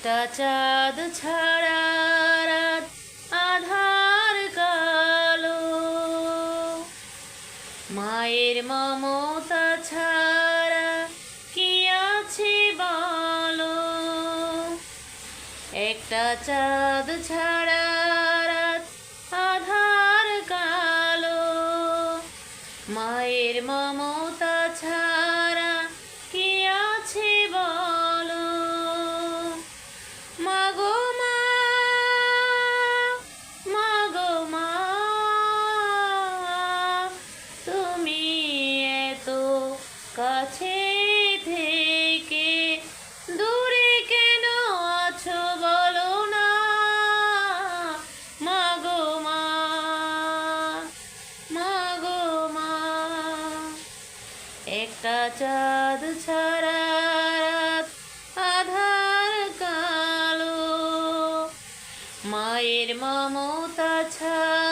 একটা চাঁদ ছাড়া রাত আধার কালো, মায়ের মমতা ছাড়া কি আছে বলো। একটা চাঁদ ছাড়া রাত আধার কালো, মায়ের মমতা ছাড়া কি আছে বলো। মাগো মা, মাগো মা, তুমি এত কাছে থেকে দূরে কেন আছো বলো না। মাগো মা, মাগো মা, একটা চাঁদ ছাড়া রাত আধার কালো, মায়ের মমতা ছাড়া